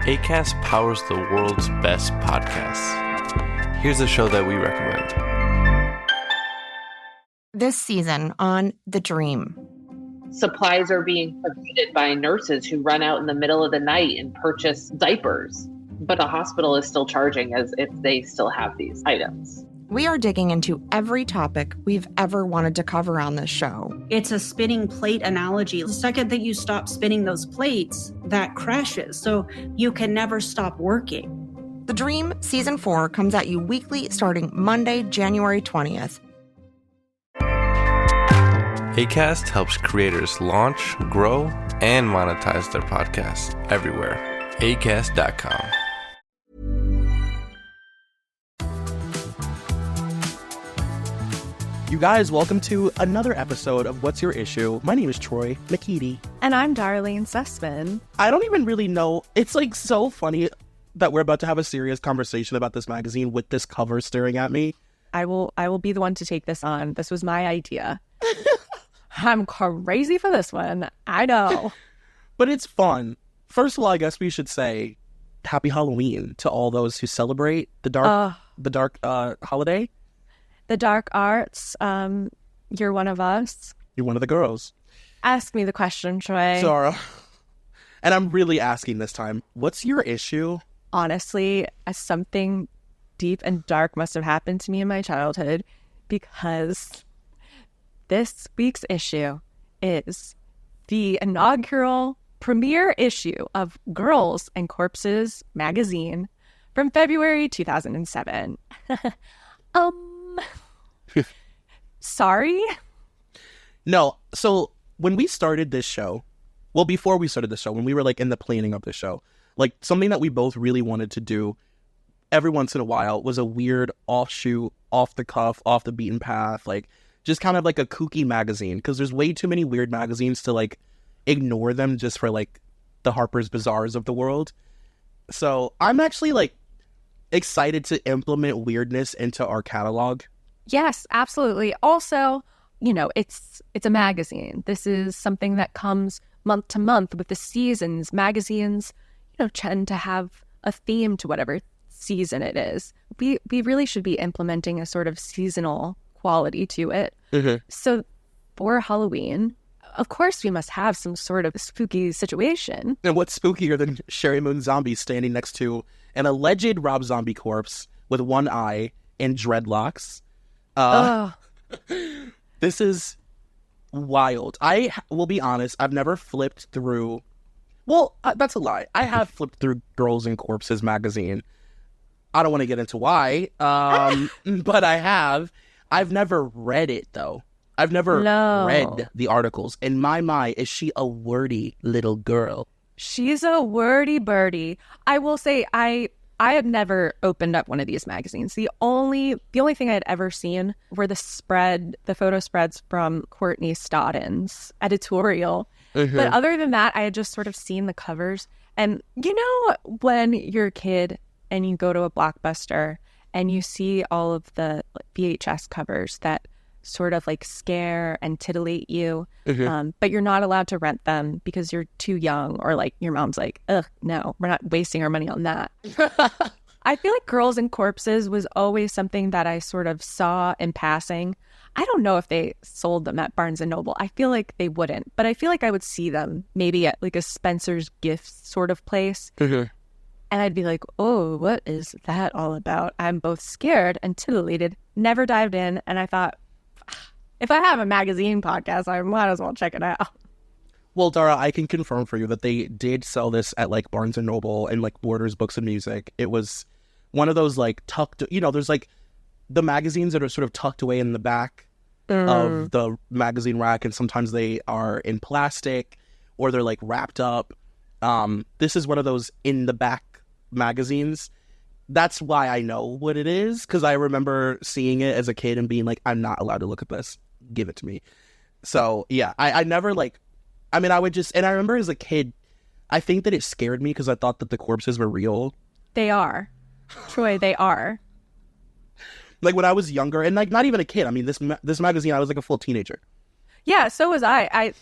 Acast powers the world's best podcasts. Here's a show that we recommend. This season on The Dream. Supplies are being provided by nurses who run out in the middle of the night and purchase diapers, but the hospital is still charging as if they still have these items. We are digging into every topic we've ever wanted to cover on this show. It's a spinning plate analogy. The second that you stop spinning those plates, that crashes. So you can never stop working. The Dream Season 4 comes at you weekly starting Monday, January 20th. Acast helps creators launch, grow, and monetize their podcasts everywhere. Acast.com. You guys, welcome to another episode of What's Your Issue? My name is Troy McKeedy. And I'm Darlene Sussman. I don't even really know. It's like so funny that we're about to have a serious conversation about this magazine with this cover staring at me. I will be the one to take this on. This was my idea. I'm crazy for this one. I know. But it's fun. First of all, I guess we should say Happy Halloween to all those who celebrate the dark holiday. The dark arts. You're one of us. You're one of the girls. Ask me the question, Troy. Dara. And I'm really asking this time, what's your issue? Honestly, something deep and dark must have happened to me in my childhood, because this week's issue is the inaugural premiere issue of Girls and Corpses magazine from February 2007. Sorry? No. So when we started this show, well, before we started the show, when we were like in the planning of the show, like something that we both really wanted to do every once in a while was a weird offshoot, off the cuff, off the beaten path, like just kind of like a kooky magazine, because there's way too many weird magazines to like ignore them just for like the Harper's Bazaars of the world. So I'm actually like excited to implement weirdness into our catalog. Yes, absolutely. Also, you know, it's a magazine. This is something that comes month to month with the seasons. Magazines, you know, tend to have a theme to whatever season it is. We really should be implementing a sort of seasonal quality to it. Mm-hmm. So for Halloween, of course, we must have some sort of spooky situation. And what's spookier than Sheri Moon Zombie standing next to an alleged Rob Zombie corpse with one eye and dreadlocks? This is wild. I will be honest, I've never flipped through... Well, that's a lie. I have flipped through Girls and Corpses magazine. I don't want to get into why, but I have. I've never read it, though. I've never read the articles. In my mind, is she a wordy little girl? She's a wordy birdie. I will say I had never opened up one of these magazines. The only thing I had ever seen were the photo spreads from Courtney Stodden's editorial. Mm-hmm. But other than that, I had just sort of seen the covers. And you know when you're a kid and you go to a Blockbuster and you see all of the VHS covers that sort of like scare and titillate you, mm-hmm. But you're not allowed to rent them because you're too young, or like your mom's like, ugh, no, we're not wasting our money on that. I feel like Girls and Corpses was always something that I sort of saw in passing. I don't know if they sold them at Barnes & Noble. I feel like they wouldn't, but I feel like I would see them maybe at like a Spencer's Gifts sort of place. Mm-hmm. And I'd be like, oh, what is that all about? I'm both scared and titillated, never dived in. And I thought, if I have a magazine podcast, I might as well check it out. Well, Dara, I can confirm for you that they did sell this at like Barnes & Noble and like Borders Books and Music. It was one of those like tucked, you know, there's like the magazines that are sort of tucked away in the back of the magazine rack, and sometimes they are in plastic or they're like wrapped up. This is one of those in the back magazines. That's why I know what it is, because I remember seeing it as a kid and being like, I'm not allowed to look at this. Give it to me. So, yeah, I never like, I mean, I would just, and I remember as a kid, I think that it scared me because I thought that the corpses were real. They are. Troy, they are. Like when I was younger, and like not even a kid. I mean, this magazine, I was like a full teenager. Yeah, so was I.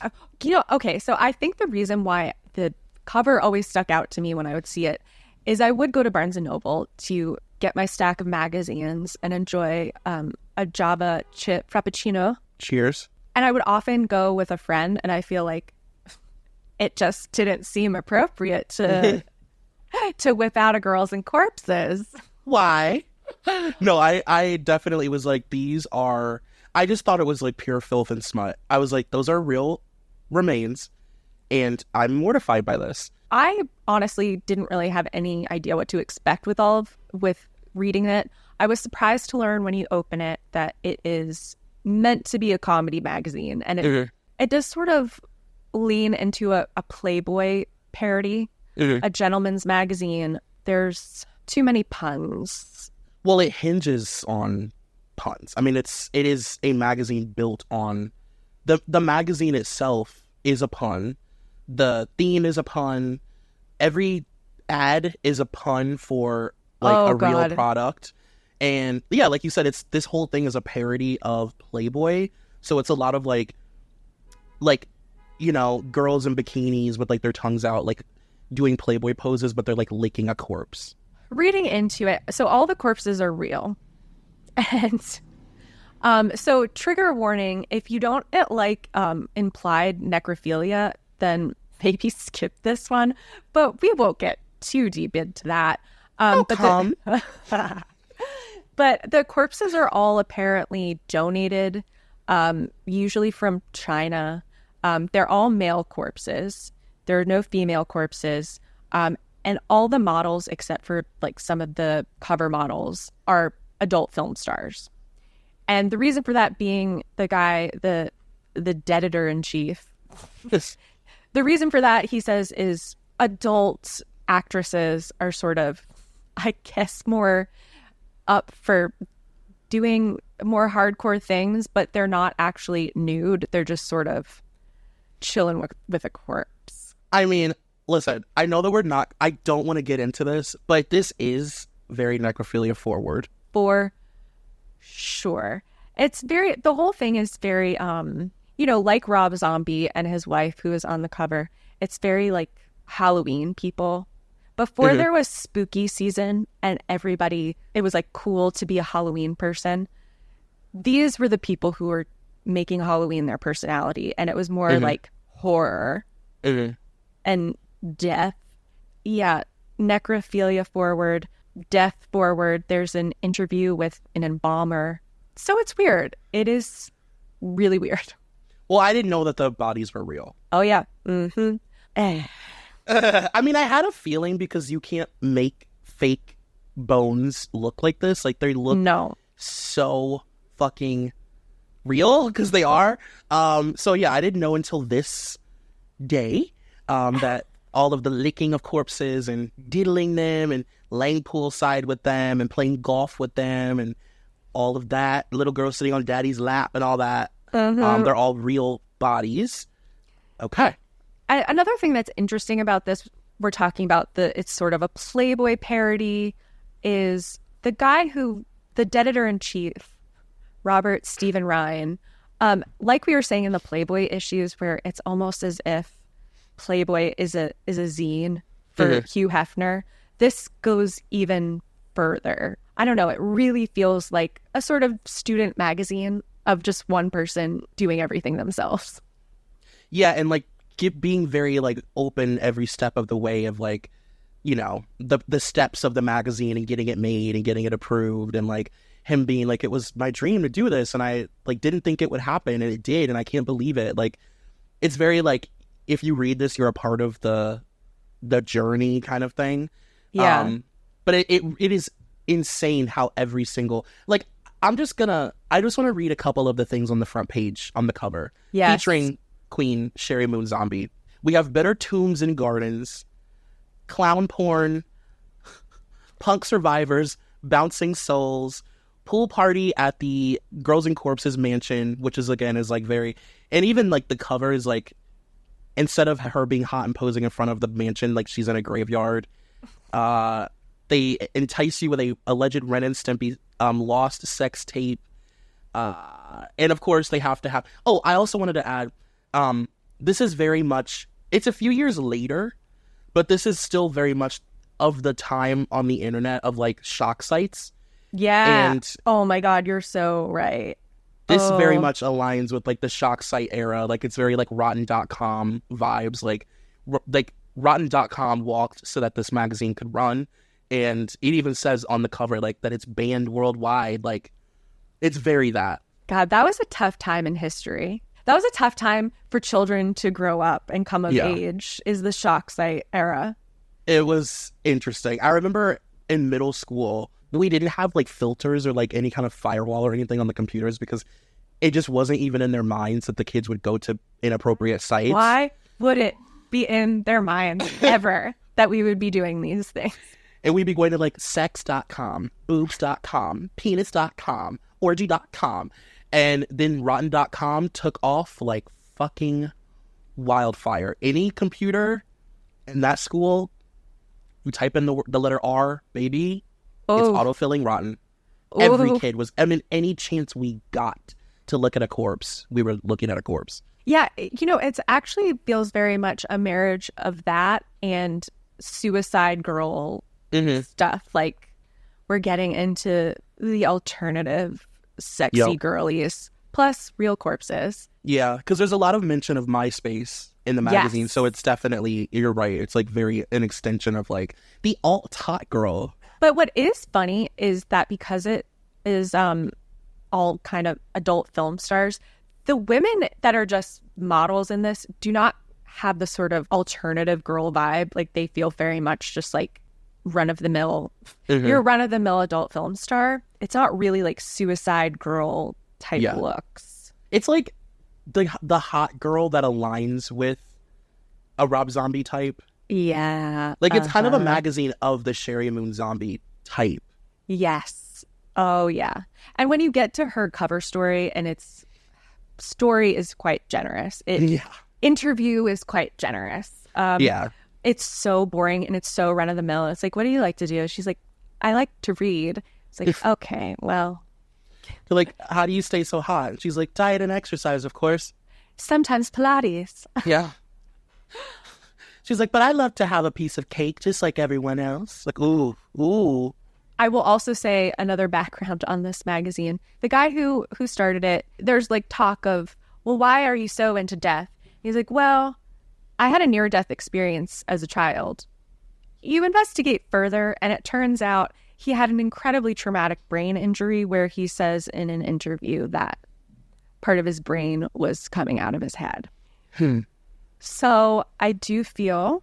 Okay, so I think the reason why the cover always stuck out to me when I would see it is I would go to Barnes & Noble to get my stack of magazines and enjoy a Java chip frappuccino. Cheers. And I would often go with a friend, and I feel like it just didn't seem appropriate to whip out a Girls and Corpses. Why? No, I definitely was like, these are... I just thought it was like pure filth and smut. I was like, those are real remains, and I'm mortified by this. I honestly didn't really have any idea what to expect with reading it. I was surprised to learn when you open it that it is meant to be a comedy magazine, and it does sort of lean into a Playboy parody, a gentleman's magazine. There's too many puns. Well, it hinges on puns. I mean, it is a magazine built on the magazine itself is a pun. The theme is a pun. Every ad is a pun for like real product. And yeah, like you said, this whole thing is a parody of Playboy. So it's a lot of like, you know, girls in bikinis with like their tongues out, like doing Playboy poses, but they're like licking a corpse. Reading into it, so all the corpses are real. And so trigger warning, if you don't like implied necrophilia, then maybe skip this one, but we won't get too deep into that. But the corpses are all apparently donated, usually from China. They're all male corpses. There are no female corpses. And all the models, except for like some of the cover models, are adult film stars. And the reason for that being the guy, the dead editor-in-chief, the reason for that, he says, is adult actresses are sort of, I guess, more up for doing more hardcore things, but they're not actually nude. They're just sort of chilling with a corpse. I mean, listen, I know that I don't want to get into this, but this is very necrophilia forward. For sure. The whole thing is very, you know, like Rob Zombie and his wife who is on the cover. It's very like Halloween people. Before there was spooky season and it was like cool to be a Halloween person. These were the people who were making Halloween their personality. And it was more like horror and death. Yeah. Necrophilia forward, death forward. There's an interview with an embalmer. So it's weird. It is really weird. Well, I didn't know that the bodies were real. Oh, yeah. I mean, I had a feeling because you can't make fake bones look like this. Like, they look so fucking real because they are. So, yeah, I didn't know until this day that all of the licking of corpses and diddling them and laying poolside with them and playing golf with them and all of that, little girl sitting on daddy's lap and all that, they're all real bodies. Okay. Another thing that's interesting about this, we're talking about it's sort of a Playboy parody, is the guy the dead editor-in-chief, Robert Stephen Ryan, like we were saying in the Playboy issues, where it's almost as if Playboy is a zine for Hugh Hefner. This goes even further. I don't know. It really feels like a sort of student magazine of just one person doing everything themselves. Yeah, and like being very like open every step of the way of like, you know, the steps of the magazine and getting it made and getting it approved, and like him being like, it was my dream to do this and I like didn't think it would happen and it did and I can't believe it. Like, it's very like, if you read this, you're a part of the journey kind of thing. Yeah. But it is insane how every single, like, I just want to read a couple of the things on the front page on the cover. Yes. Featuring Queen Sheri Moon Zombie. We have better tombs and gardens, clown porn, punk survivors, bouncing souls, pool party at the Girls and Corpses mansion, which is again is like very, and even like the cover is like, instead of her being hot and posing in front of the mansion, like she's in a graveyard. They entice you with a alleged Ren and Stimpy lost sex tape. And of course they have to have, I also wanted to add, this is very much, it's a few years later, but this is still very much of the time on the internet of like shock sites. Yeah. And oh my God, you're so right. this very much aligns with like the shock site era. Like it's very like Rotten.com vibes. Like Rotten.com walked so that this magazine could run. And it even says on the cover like that it's banned worldwide. Like it's very that. God, that was a tough time in history. That was a tough time for children to grow up and come of age, is the shock site era. It was interesting. I remember in middle school, we didn't have like filters or like any kind of firewall or anything on the computers because it just wasn't even in their minds that the kids would go to inappropriate sites. Why would it be in their minds ever that we would be doing these things? And we'd be going to like sex.com, boobs.com, penis.com, orgy.com. And then Rotten.com took off like fucking wildfire. Any computer in that school, you type in the letter R, baby, it's autofilling Rotten. Every kid was, I mean, any chance we got to look at a corpse, we were looking at a corpse. Yeah, it's actually feels very much a marriage of that and suicide girl stuff. Like we're getting into the alternative sexy girlies plus real corpses. Yeah, because there's a lot of mention of MySpace in the magazine. Yes. So it's definitely, you're right, it's like very an extension of like the alt hot girl. But what is funny is that because it is all kind of adult film stars, the women that are just models in this do not have the sort of alternative girl vibe. Like they feel very much just like run-of-the-mill. You're a run-of-the-mill adult film star. It's not really like suicide girl type looks. It's like the hot girl that aligns with a Rob Zombie type. Yeah. Like it's kind of a magazine of the Sheri Moon Zombie type. Yes. Oh, yeah. And when you get to her cover story, and its story is quite generous. Interview is quite generous. It's so boring and it's so run-of-the-mill. It's like, what do you like to do? She's like, I like to read. It's like, okay, well. They're like, how do you stay so hot? And she's like, diet and exercise, of course. Sometimes Pilates. Yeah. She's like, but I love to have a piece of cake just like everyone else. Like, ooh. I will also say another background on this magazine. The guy who started it, there's like talk of, well, why are you so into death? He's like, well, I had a near-death experience as a child. You investigate further, and it turns out he had an incredibly traumatic brain injury where he says in an interview that part of his brain was coming out of his head. So I do feel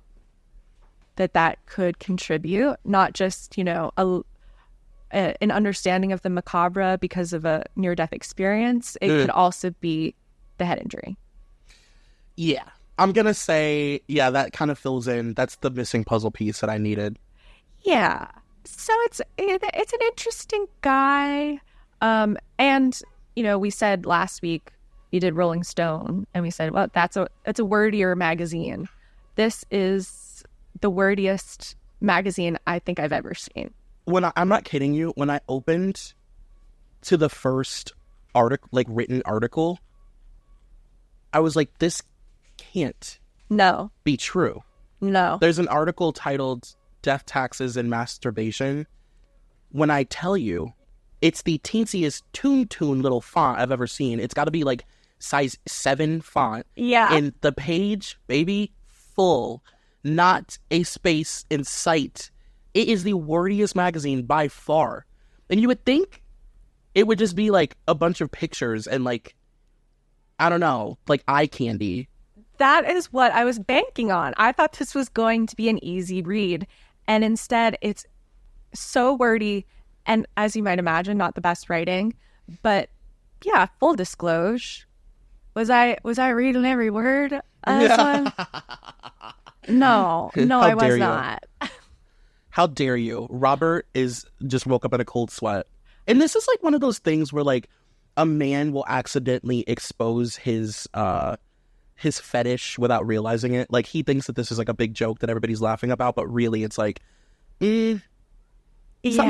that could contribute, not just, an understanding of the macabre because of a near-death experience. It could also be the head injury. Yeah. I'm going to say, that kind of fills in. That's the missing puzzle piece that I needed. Yeah. So it's an interesting guy. And, we said last week, we did Rolling Stone, and we said, well, it's a wordier magazine. This is the wordiest magazine I think I've ever seen. I'm not kidding you. When I opened to the first article, like written article, I was like, this can't be true. No. There's an article titled Death, Taxes, and Masturbation. When I tell you, it's the teensiest toon little font I've ever seen. It's got to be like size 7 font. Yeah. And the page, baby, full. Not a space in sight. It is the wordiest magazine by far. And you would think it would just be like a bunch of pictures and like, I don't know, like eye candy. That is what I was banking on. I thought this was going to be an easy read. And instead, it's so wordy. And as you might imagine, not the best writing. But yeah, full disclosure. Was I reading every word of this one? No, I was not. How dare you? Robert just woke up in a cold sweat. And this is like one of those things where like a man will accidentally expose his fetish without realizing it. Like he thinks that this is like a big joke that everybody's laughing about, but really it's like, something's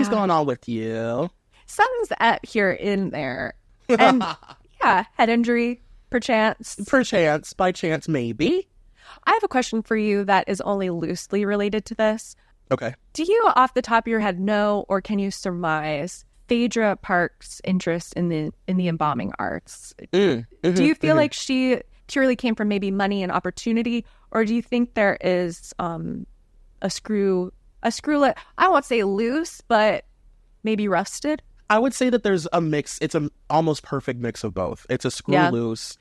going on with you. Something's up here in there. And yeah, head injury, perchance. By chance, maybe. I have a question for you that is only loosely related to this. Okay. Do you, off the top of your head, know or can you surmise Phaedra Park's interest in the embalming arts? Do you feel like she purely came from maybe money and opportunity, or do you think there is a screw I won't say loose, but maybe rusted? I would say that there's a mix. It's an almost perfect mix of both. It's a screw loose,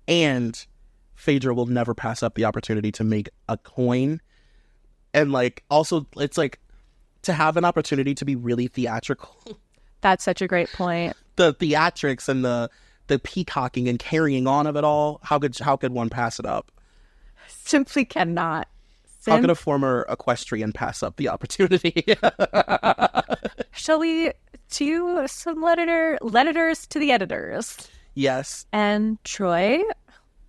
and Phaedra will never pass up the opportunity to make a coin. And like, also, it's like to have an opportunity to be really theatrical. That's such a great point. The theatrics and the peacocking and carrying on of it all. How could one pass it up? Simply cannot. How could a former equestrian pass up the opportunity? Shall we do some letters to the editors? Yes. And Troy,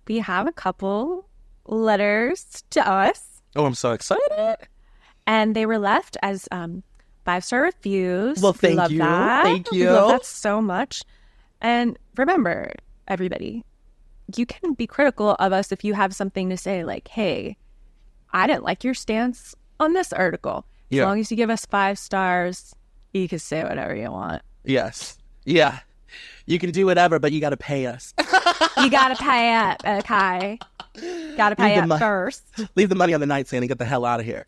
we have a couple letters to us. Oh, I'm so excited. And they were left as 5-star reviews. Well, thank love you. That. Thank you. We love that so much. And remember, everybody, you can be critical of us if you have something to say, like, hey, I didn't like your stance on this article. As long as you give us 5 stars, you can say whatever you want. Yes. Yeah. You can do whatever, but you got to pay us. You got to pay up, okay? Got to pay up first. Leave the money on the nightstand and get the hell out of here.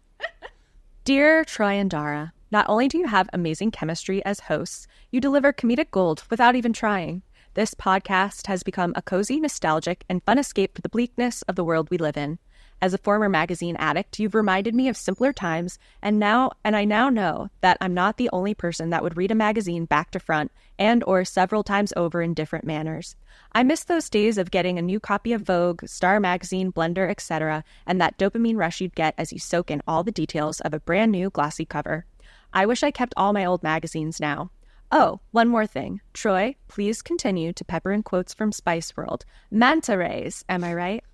Dear Troy and Dara, not only do you have amazing chemistry as hosts, you deliver comedic gold without even trying. This podcast has become a cozy, nostalgic, and fun escape to the bleakness of the world we live in. As a former magazine addict, you've reminded me of simpler times, and I now know that I'm not the only person that would read a magazine back to front and or several times over in different manners. I miss those days of getting a new copy of Vogue, Star Magazine, Blender, etc., and that dopamine rush you'd get as you soak in all the details of a brand new glossy cover. I wish I kept all my old magazines now. Oh, one more thing. Troy, please continue to pepper in quotes from Spice World. Manta rays, am I right?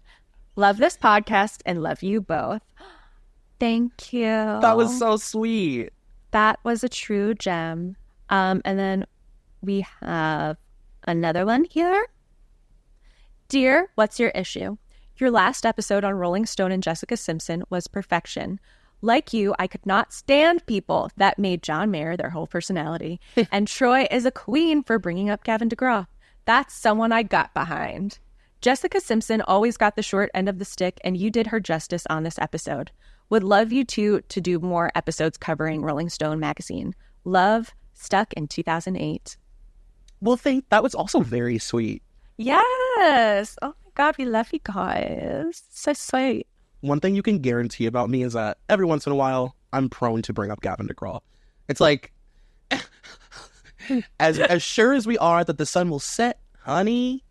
Love this podcast and love you both. Thank you. That was so sweet. That was a true gem. And then we have another one here. Dear, what's your issue? Your last episode on Rolling Stone and Jessica Simpson was perfection. Like you, I could not stand people that made John Mayer their whole personality. And Troy is a queen for bringing up Gavin DeGraw. That's someone I got behind. Jessica Simpson always got the short end of the stick, and you did her justice on this episode. Would love you two to do more episodes covering Rolling Stone magazine. Love, Stuck in 2008. Well, that was also very sweet. Yes. Oh my God, we love you guys. So sweet. One thing you can guarantee about me is that every once in a while, I'm prone to bring up Gavin DeGraw. It's like, as sure as we are that the sun will set, honey,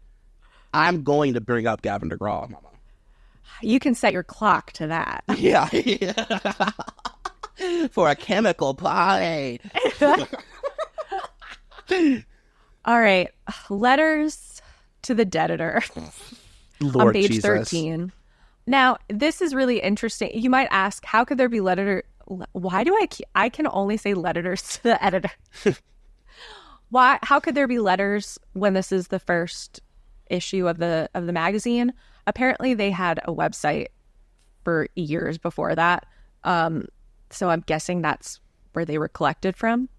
I'm going to bring up Gavin DeGraw, mama. You can set your clock to that. Yeah. For a chemical party. All right. Letters to the Deaditor. Lord on page Jesus. 13. Now, this is really interesting. You might ask, how could there be why do I can only say letters to the editor? How could there be letters when this is the first issue of the magazine? Apparently they had a website for years before that, so I'm guessing that's where they were collected from.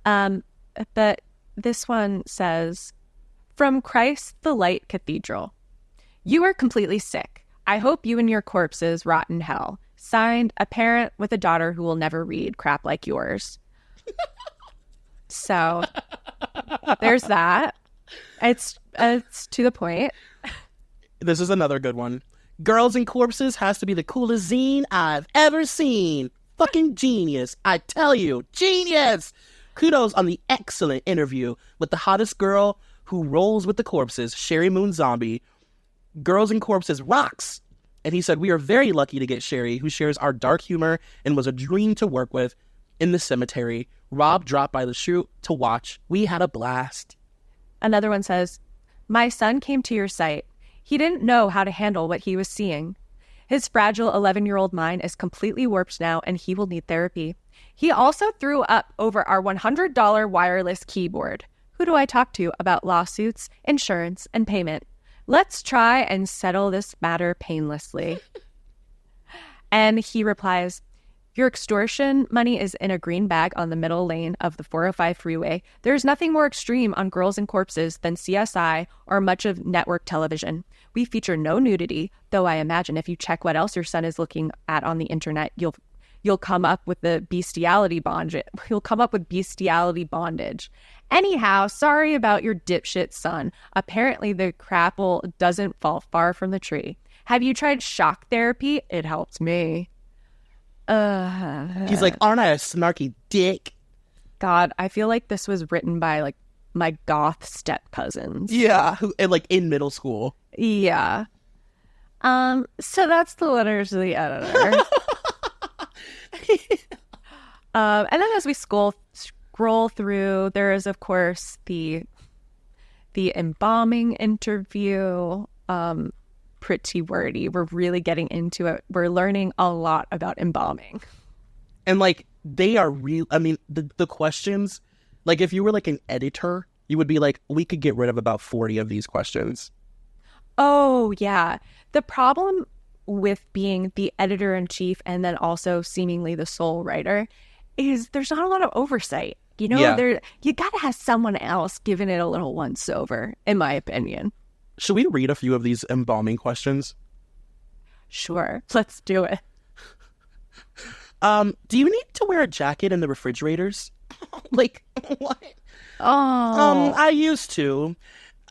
But this one says, from Christ the Light Cathedral, you are completely sick. I hope you and your corpses rot in hell. Signed, a parent with a daughter who will never read crap like yours. So there's that. It's to the point. This is another good one. Girls and Corpses has to be the coolest zine I've ever seen. Fucking genius. I tell you, genius. Kudos on the excellent interview with the hottest girl who rolls with the corpses, Sheri Moon Zombie. Girls and Corpses rocks. And he said, we are very lucky to get Sheri, who shares our dark humor and was a dream to work with in the cemetery. Rob dropped by the chute to watch. We had a blast. Another one says, my son came to your site. He didn't know how to handle what he was seeing. His fragile 11-year-old mind is completely warped now, and he will need therapy. He also threw up over our $100 wireless keyboard. Who do I talk to about lawsuits, insurance, and payment? Let's try and settle this matter painlessly. And he replies, Your extortion money is in a green bag on the middle lane of the 405 freeway. There's nothing more extreme on Girls and Corpses than CSI or much of network television. We feature no nudity, though I imagine if you check what else your son is looking at on the internet, you'll come up with the bestiality bondage. You'll come up with bestiality bondage. Anyhow, sorry about your dipshit son. Apparently the crapple doesn't fall far from the tree. Have you tried shock therapy? It helped me. He's like, aren't I a snarky dick? God, I feel like this was written by like my goth step cousins. Yeah, like in middle school. Yeah. So that's the letters to the editor. And then as we scroll through, there is of course the embalming interview. Pretty wordy. We're really getting into it. We're learning a lot about embalming. And like they are real. I mean, the questions, like if you were like an editor, you would be like, we could get rid of about 40 of these questions. Oh, yeah. The problem with being the editor-in-chief and then also seemingly the sole writer is there's not a lot of oversight. You know, Yeah. You got to have someone else giving it a little once-over, in my opinion. Should we read a few of these embalming questions? Sure. Let's do it. Do you need to wear a jacket in the refrigerators? Like, what? Oh. I used to.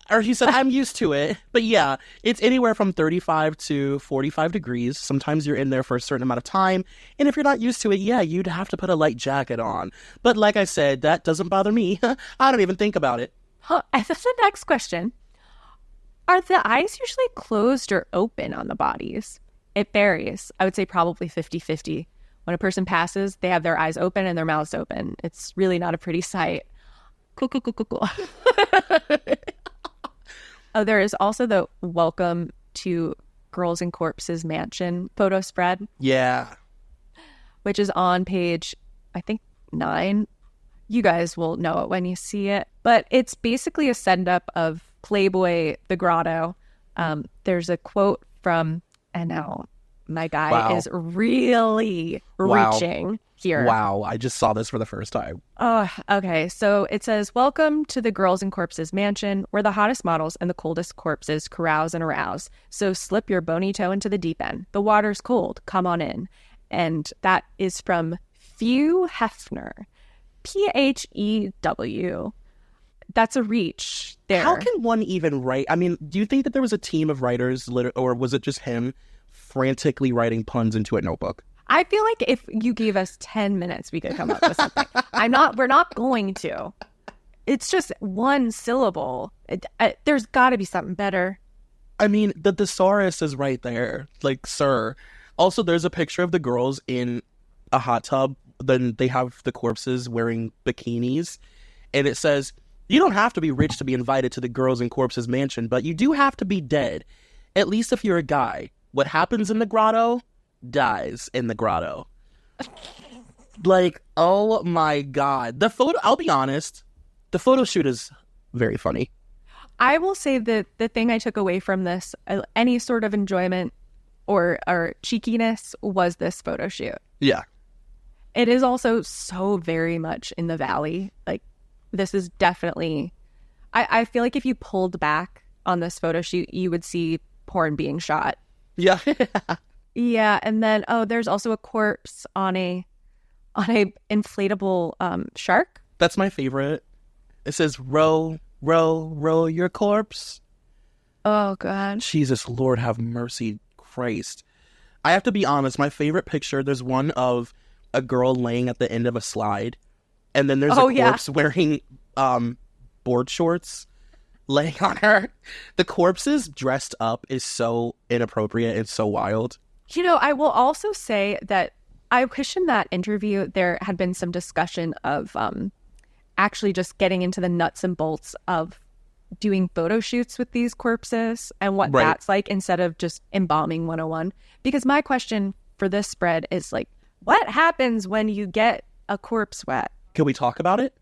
Or he said, I'm used to it. But yeah, it's anywhere from 35 to 45 degrees. Sometimes you're in there for a certain amount of time. And if you're not used to it, yeah, you'd have to put a light jacket on. But like I said, that doesn't bother me. I don't even think about it. Huh. And that's the next question. Are the eyes usually closed or open on the bodies? It varies. I would say probably 50-50. When a person passes, they have their eyes open and their mouths open. It's really not a pretty sight. Cool. Oh, there is also the Welcome to Girls and Corpses Mansion photo spread. Yeah. Which is on page, I think, 9. You guys will know it when you see it. But it's basically a send-up of Playboy the Grotto. There's a quote from, and now my guy is really reaching here. Wow, I just saw this for the first time. Oh, okay. So it says, welcome to the Girls and Corpses Mansion, where the hottest models and the coldest corpses carouse and arouse. So slip your bony toe into the deep end. The water's cold. Come on in. And that is from Hugh Hefner. Phew. That's a reach there. How can one even write? I mean, do you think that there was a team of writers, or was it just him frantically writing puns into a notebook? I feel like if you gave us 10 minutes, we could come up with something. We're not going to. It's just one syllable. There's got to be something better. I mean, the thesaurus is right there. Like, sir. Also, there's a picture of the girls in a hot tub. Then they have the corpses wearing bikinis. And it says, you don't have to be rich to be invited to the Girls and Corpses Mansion, but you do have to be dead. At least if you're a guy. What happens in the grotto dies in the grotto. Like, oh my God. The photo, I'll be honest, the photo shoot is very funny. I will say that the thing I took away from this, any sort of enjoyment or cheekiness, was this photo shoot. Yeah. It is also so very much in the valley. Like, this is definitely, I feel like if you pulled back on this photo shoot, you would see porn being shot. Yeah. Yeah, and then there's also a corpse on a inflatable shark. That's my favorite. It says, row, row, row your corpse. Oh God. Jesus, Lord have mercy, Christ. I have to be honest, my favorite picture, there's one of a girl laying at the end of a slide, and then there's a corpse wearing board shorts laying on her. The corpses dressed up is so inappropriate and so wild. You know, I will also say that I wish in that interview there had been some discussion of actually just getting into the nuts and bolts of doing photo shoots with these corpses and what that's like, instead of just embalming 101. Because my question for this spread is like, what happens when you get a corpse wet? Can we talk about it?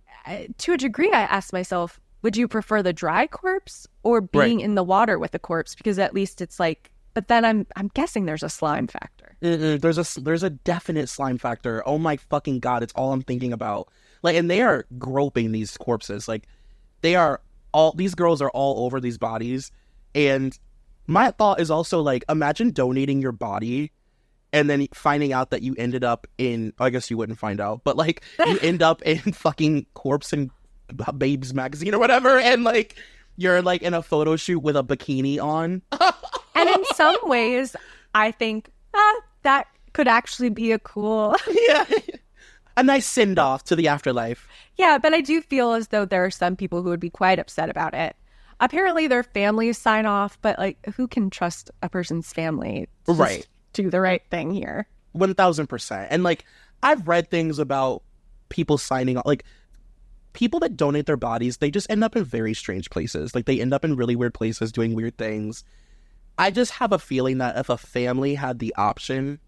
To a degree, I asked myself, would you prefer the dry corpse or being in the water with the corpse? Because at least it's like, but then I'm guessing there's a slime factor. There's a definite slime factor. Oh my fucking god, it's all I'm thinking about. Like, and they are groping these corpses. Like, these girls are all over these bodies. And my thought is also, like, imagine donating your body and then finding out that you ended up in, I guess you wouldn't find out, but, like, you end up in fucking Corpse and Babes magazine or whatever, and, like, you're, like, in a photo shoot with a bikini on. And in some ways, I think that could actually be a cool... Yeah. A nice send-off to the afterlife. Yeah, but I do feel as though there are some people who would be quite upset about it. Apparently their families sign off, but, like, who can trust a person's family to Right. do the right thing here? 1000%. And, like, I've read things about people signing off. Like, people that donate their bodies, they just end up in very strange places. Like, they end up in really weird places doing weird things. I just have a feeling that if a family had the option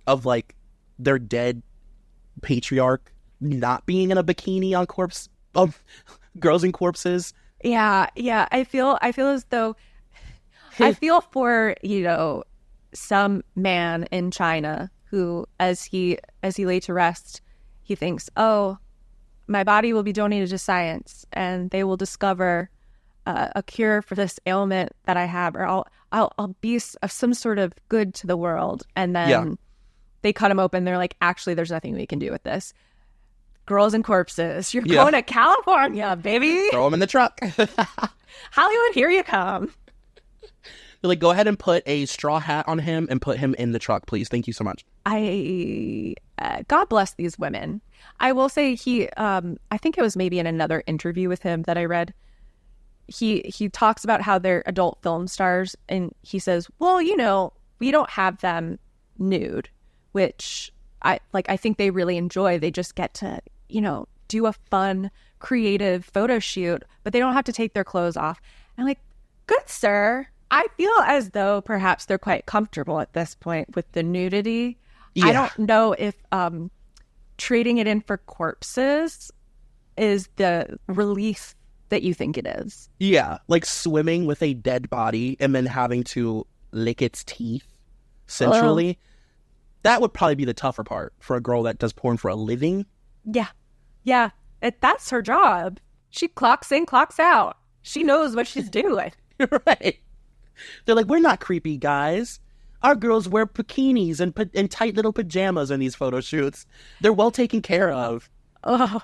of, like, their dead patriarch not being in a bikini on corpse girls and corpses. Yeah. I feel as though I feel for, some man in China who, as he lay to rest, he thinks, oh, my body will be donated to science and they will discover a cure for this ailment that I have, or I'll be of some sort of good to the world. And then they cut him open. They're like, actually, there's nothing we can do with this. Girls and corpses. You're going to California, baby. Throw him in the truck. Hollywood, here you come. They're like, go ahead and put a straw hat on him and put him in the truck, please. Thank you so much. God bless these women. I will say I think it was maybe in another interview with him that I read. He talks about how they're adult film stars, and he says, well, we don't have them nude, which I think they really enjoy. They just get to, do a fun, creative photo shoot, but they don't have to take their clothes off. And I'm like, good sir. I feel as though perhaps they're quite comfortable at this point with the nudity. Yeah. I don't know if trading it in for corpses is the relief that you think it is. Yeah, like swimming with a dead body and then having to lick its teeth sensually. That would probably be the tougher part for a girl that does porn for a living. Yeah. That's her job. She clocks in, clocks out. She knows what she's doing. Right. They're like, we're not creepy guys. Our girls wear bikinis and tight little pajamas in these photo shoots. They're well taken care of. Oh.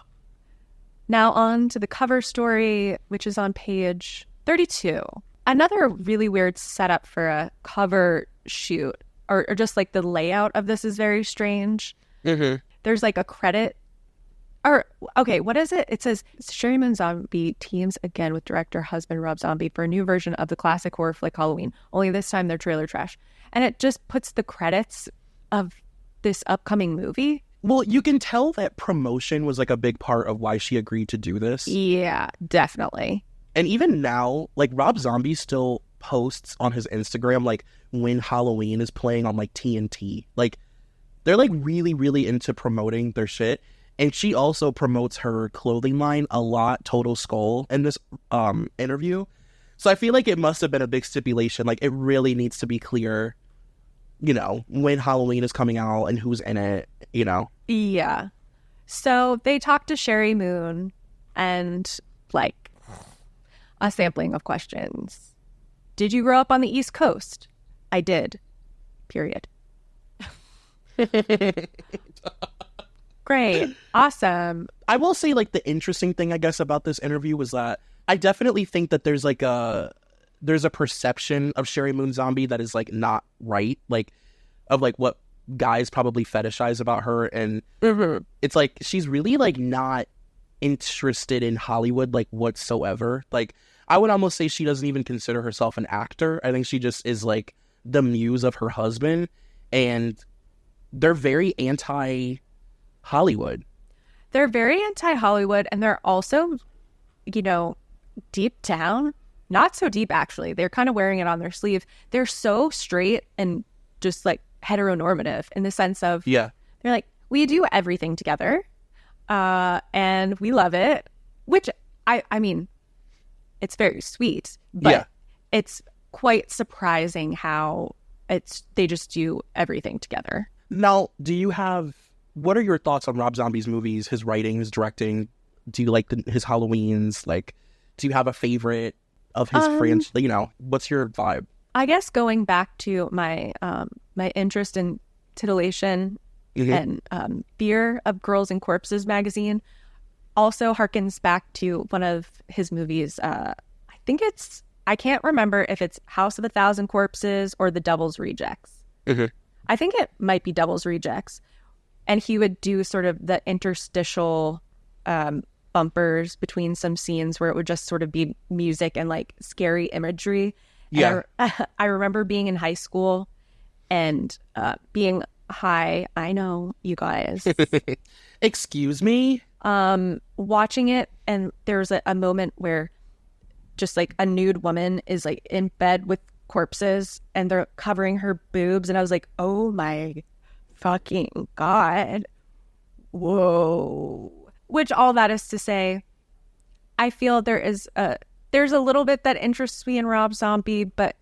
Now on to the cover story, which is on page 32. Another really weird setup for a cover shoot, or just like the layout of this is very strange. Mm-hmm. There's like a credit. What is it? It says, Sheri Moon Zombie teams again with director husband Rob Zombie for a new version of the classic horror flick Halloween. Only this time they're trailer trash. And it just puts the credits of this upcoming movie. Well, you can tell that promotion was like a big part of why she agreed to do this. Yeah, definitely. And even now, like Rob Zombie still posts on his Instagram, like when Halloween is playing on like TNT. Like they're like really, really into promoting their shit. And she also promotes her clothing line a lot, Total Skull, in this interview. So I feel like it must have been a big stipulation. Like, it really needs to be clear, when Halloween is coming out and who's in it, Yeah. So they talked to Sheri Moon and, like, a sampling of questions. Did you grow up on the East Coast? I did. Period. Great. Awesome. I will say, like, the interesting thing, I guess, about this interview was that I definitely think that there's a perception of Sheri Moon Zombie that is, like, not right. Like, of, like, what guys probably fetishize about her. And it's, like, she's really, like, not interested in Hollywood, like, whatsoever. Like, I would almost say she doesn't even consider herself an actor. I think she just is, like, the muse of her husband. And they're very anti-Hollywood. They're very anti-Hollywood, and they're also, deep down, not so deep, actually. They're kind of wearing it on their sleeve. They're so straight and just, like, heteronormative in the sense of, they're like, we do everything together, and we love it, which, I mean, it's very sweet, but it's quite surprising how they just do everything together. Now, what are your thoughts on Rob Zombie's movies, his writing, his directing? Do you like his Halloweens? Like, do you have a favorite of his franchise? You know, what's your vibe? I guess going back to my my interest in titillation and fear of Girls and Corpses magazine also harkens back to one of his movies. I can't remember if it's House of a Thousand Corpses or The Devil's Rejects. I think it might be Devil's Rejects. And he would do sort of the interstitial bumpers between some scenes where it would just sort of be music and like scary imagery. Yeah. And I remember being in high school and being high. I know, you guys. Excuse me? Watching it, and there's a moment where just like a nude woman is like in bed with corpses and they're covering her boobs, and I was like, oh my fucking God. Whoa. Which all that is to say, I feel there's a little bit that interests me in Rob Zombie, but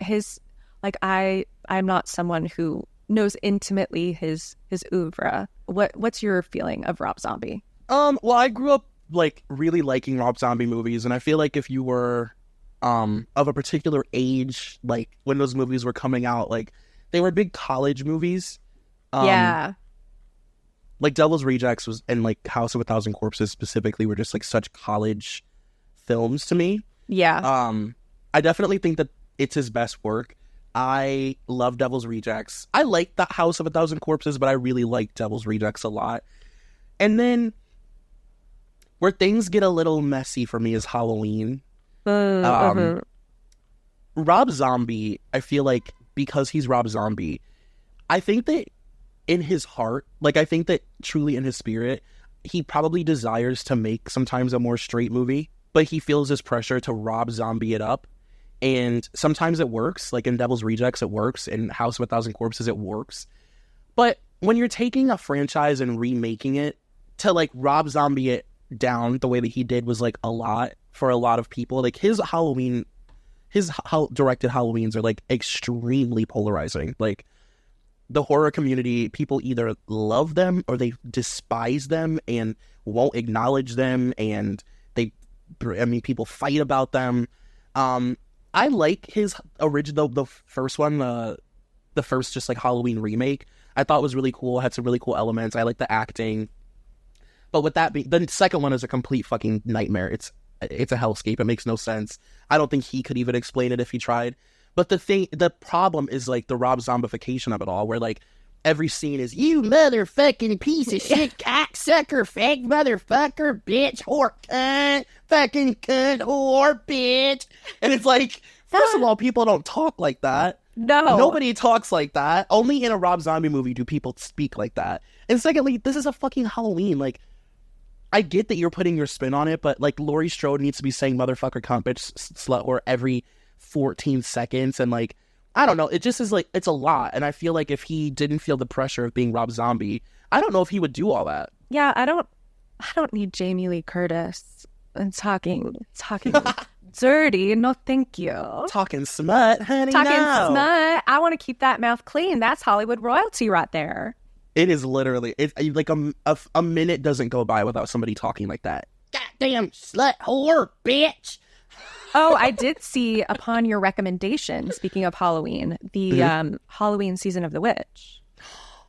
I'm not someone who knows intimately his oeuvre. What's your feeling of Rob Zombie? Well, I grew up like really liking Rob Zombie movies, and I feel like if you were of a particular age, like when those movies were coming out, like they were big college movies. Yeah. Like Devil's Rejects and like House of a Thousand Corpses specifically were just like such college films to me. Yeah. I definitely think that it's his best work. I love Devil's Rejects. I like the House of a Thousand Corpses, but I really like Devil's Rejects a lot. And then where things get a little messy for me is Halloween. Rob Zombie, I feel like because he's Rob Zombie, I think that in his heart, like I think that truly in his spirit, he probably desires to make sometimes a more straight movie, but he feels this pressure to Rob Zombie it up. And sometimes it works, like in Devil's Rejects it works, in House of a Thousand Corpses it works. But when you're taking a franchise and remaking it, to like Rob Zombie it down the way that he did was like a lot for a lot of people. Like his directed Halloweens are like extremely polarizing. Like the horror community, people either love them or they despise them and won't acknowledge them, and people fight about them. I like his original, the first one, the first just like Halloween remake. I thought was really cool. Had some really cool elements. I like the acting. But with that being, the second one is a complete fucking nightmare. It's a hellscape. It makes no sense. I don't think he could even explain it if he tried. But the problem is like the Rob Zombification of it all, where like every scene is, you motherfucking piece of shit, cocksucker, fake motherfucker, bitch, whore, cunt, fucking cunt, whore, bitch. And it's like, first of all, people don't talk like that. No. Nobody talks like that. Only in a Rob Zombie movie do people speak like that. And secondly, this is a fucking Halloween. Like, I get that you're putting your spin on it, but like Laurie Strode needs to be saying motherfucker, cunt, bitch, slut, or every 14 seconds. And like, I don't know. It just is like, it's a lot. And I feel like if he didn't feel the pressure of being Rob Zombie, I don't know if he would do all that. Yeah, I don't need Jamie Lee Curtis and talking dirty. No, thank you. Talking smut, honey. Talking no. smut. I want to keep that mouth clean. That's Hollywood royalty right there. It is literally, it's like a minute doesn't go by without somebody talking like that. Goddamn slut whore, bitch. Oh, I did see, upon your recommendation, speaking of Halloween, the Halloween Season of the Witch.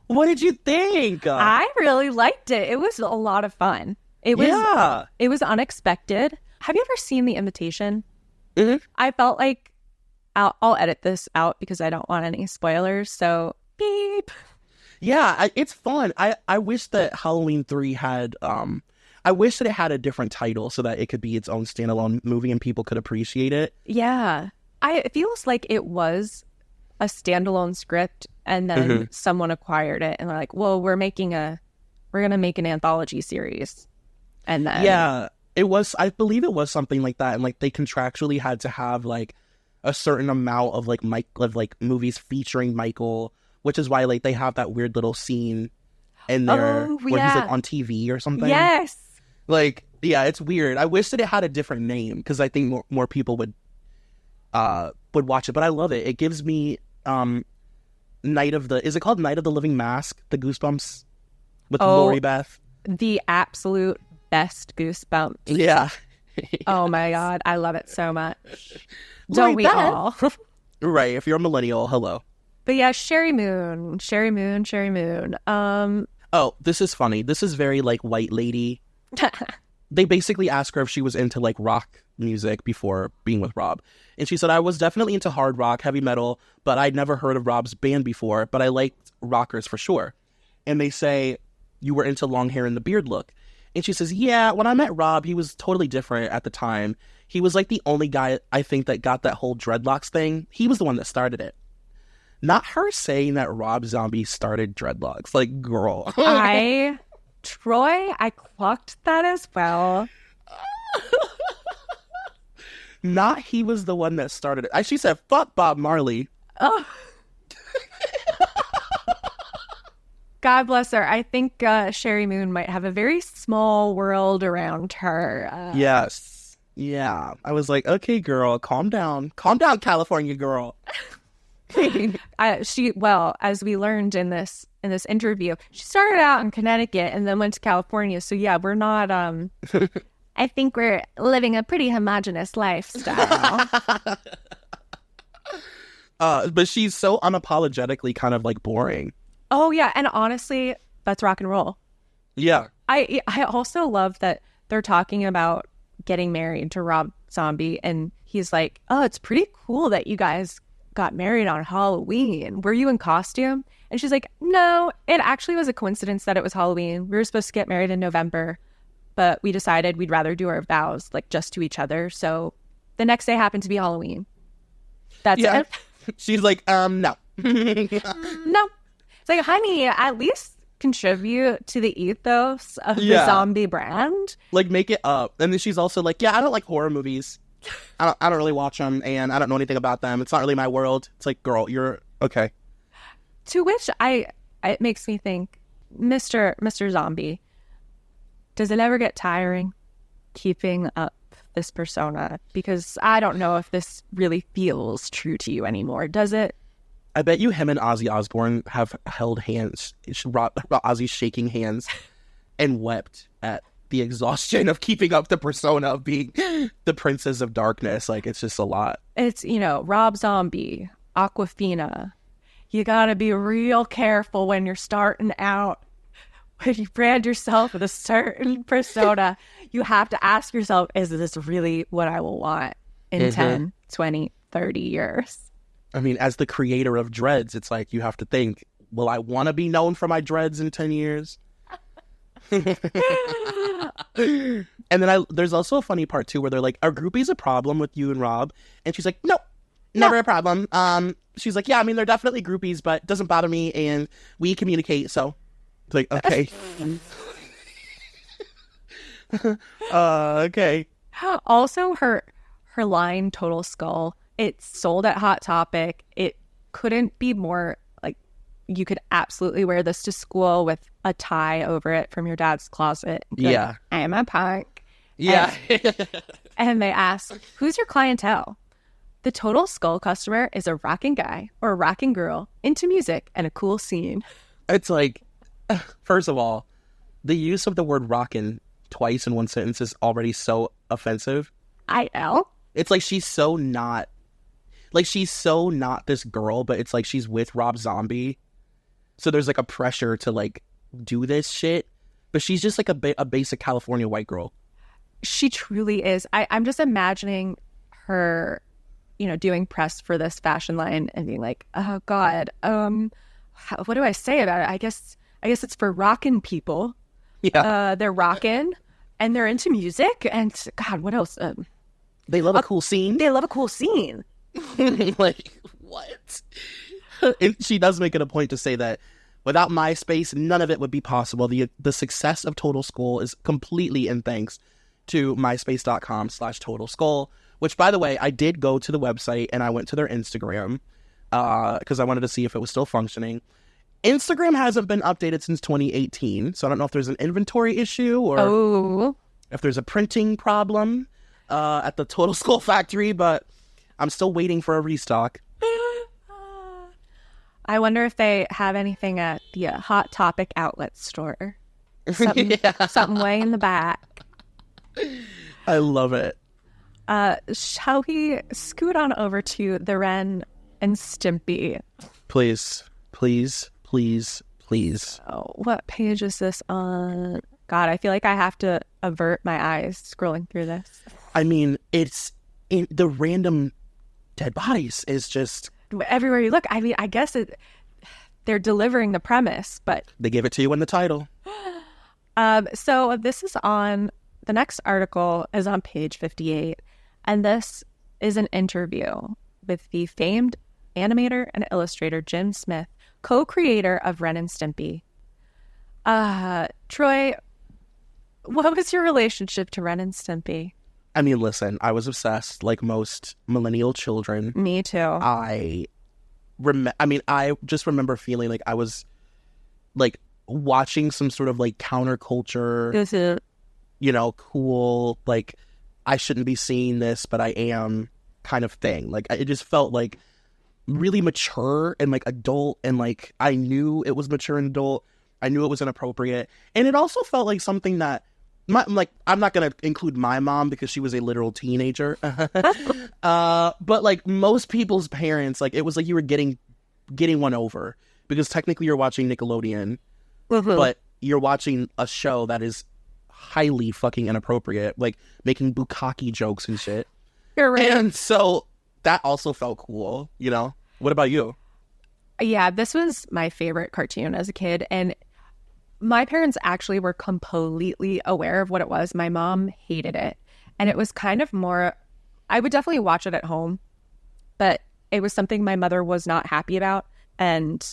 What did you think? I really liked it. It was a lot of fun. It was unexpected. Have you ever seen The Invitation? Mm-hmm. I felt like, I'll edit this out because I don't want any spoilers, so beep. Yeah, it's fun. I wish that Halloween 3 had, I wish that it had a different title so that it could be its own standalone movie and people could appreciate it. Yeah. It feels like it was a standalone script and then someone acquired it and they're like, well, we're going to make an anthology series. And then. Yeah, it was, I believe it was something like that. And like they contractually had to have like a certain amount of like movies featuring Michael, which is why like they have that weird little scene in there where he's like on TV or something. Yes. Like, yeah, it's weird. I wish that it had a different name because I think more people would watch it. But I love it. It gives me is it called Night of the Living Mask? The Goosebumps with Oh. Lori Beth. The absolute best Goosebumps. Yeah. Oh my God. I love it so much. Lori Don't we Beth. all? Right. If you're a millennial, hello. But yeah, Sheri Moon. Oh, this is funny. This is very like white lady. They basically asked her if she was into like rock music before being with Rob. And she said, I was definitely into hard rock, heavy metal, but I'd never heard of Rob's band before, but I liked rockers for sure. And they say, you were into long hair and the beard look. And she says, yeah, when I met Rob, he was totally different at the time. He was like the only guy I think that got that whole dreadlocks thing. He was the one that started it. Not her saying that Rob Zombie started dreadlocks. Like, girl. I clocked that as well. Not he was the one that started it. She said, fuck Bob Marley. Oh. God bless her. I think Sheri Moon might have a very small world around her. Yes. Yeah. I was like, okay, girl, calm down. Calm down, California girl. As we learned in this interview, she started out in Connecticut and then went to California. So yeah, we're not. I think we're living a pretty homogenous lifestyle. But she's so unapologetically kind of like boring. Oh yeah, and honestly, that's rock and roll. Yeah. I also love that they're talking about getting married to Rob Zombie, and he's like, "Oh, it's pretty cool that you guys got married on Halloween. Were you in costume?" And she's like, "No, it actually was a coincidence that it was Halloween. We were supposed to get married in November, but we decided we'd rather do our vows like just to each other. So the next day happened to be Halloween. That's it." She's like, no. No. It's like, honey, at least contribute to the ethos of the zombie brand. Like, make it up. And then she's also like, yeah, I don't like horror movies. I don't really watch them, and I don't know anything about them. It's not really my world. It's like, girl, you're okay. To which it makes me think, Mr. Zombie, does it ever get tiring keeping up this persona? Because I don't know if this really feels true to you anymore. Does it? I bet you him and Ozzy Osbourne have held hands, Ozzy shaking hands, and wept at the exhaustion of keeping up the persona of being the Princess of Darkness. Like, it's just a lot. It's, Rob Zombie, Aquafina. You gotta be real careful when you're starting out. When you brand yourself with a certain persona, you have to ask yourself, is this really what I will want in 10, 20, 30 years? I mean, as the creator of dreads, it's like you have to think, will I want to be known for my dreads in 10 years? And then there's also a funny part, too, where they're like, are groupies a problem with you and Rob? And she's like, nope, never a problem. She's like, yeah, I mean, they're definitely groupies, but it doesn't bother me, and we communicate, so. It's like, okay. Okay. Also, her line, Total Skull, it's sold at Hot Topic. It couldn't be more, like, you could absolutely wear this to school with a tie over it from your dad's closet. Yeah. Like, I am a punk. Yeah. And they ask, who's your clientele? The Total Skull customer is a rocking guy or a rocking girl into music and a cool scene. It's like, first of all, the use of the word rockin' twice in one sentence is already so offensive. I know. It's like she's so not this girl, but it's like she's with Rob Zombie. So there's like a pressure to like do this shit. But she's just like a basic California white girl. She truly is. I'm just imagining her, doing press for this fashion line and being like, oh God, what do I say about it? I guess it's for rockin' people. Yeah. They're rockin' and they're into music and God, what else? They love a cool scene. They love a cool scene. Like, what? And she does make it a point to say that without MySpace, none of it would be possible. The success of Total Skull is completely in thanks to myspace.com/Total Skull, which, by the way, I did go to the website and I went to their Instagram because I wanted to see if it was still functioning. Instagram hasn't been updated since 2018, so I don't know if there's an inventory issue or if there's a printing problem at the Total Skull factory, but I'm still waiting for a restock. I wonder if they have anything at the Hot Topic outlet store. Something, something way in the back. I love it. Shall we scoot on over to the Ren and Stimpy? Please, please, please, please. Oh, what page is this on? God, I feel like I have to avert my eyes scrolling through this. I mean, it's in the random dead bodies is just everywhere you look. I mean, I guess they're delivering the premise, but they give it to you in the title. So this is on the next article is on page 58, and this is an interview with the famed animator and illustrator Jim Smith, co-creator of Ren and Stimpy. Troy, what was your relationship to Ren and Stimpy? I mean, listen, I was obsessed like most millennial children. Me too. I just remember feeling like I was like watching some sort of like counterculture, cool, like I shouldn't be seeing this, but I am kind of thing. Like it just felt like really mature and like adult, and like I knew it was mature and adult. I knew it was inappropriate, and it also felt like something that I'm not going to include my mom because she was a literal teenager. But like most people's parents, like it was like you were getting one over because technically you're watching Nickelodeon, but you're watching a show that is highly fucking inappropriate, like making bukkake jokes and shit. You're right. And so that also felt cool, you know? What about you? Yeah, this was my favorite cartoon as a kid, and my parents actually were completely aware of what it was. My mom hated it. And it was kind of more, I would definitely watch it at home, but it was something my mother was not happy about. And,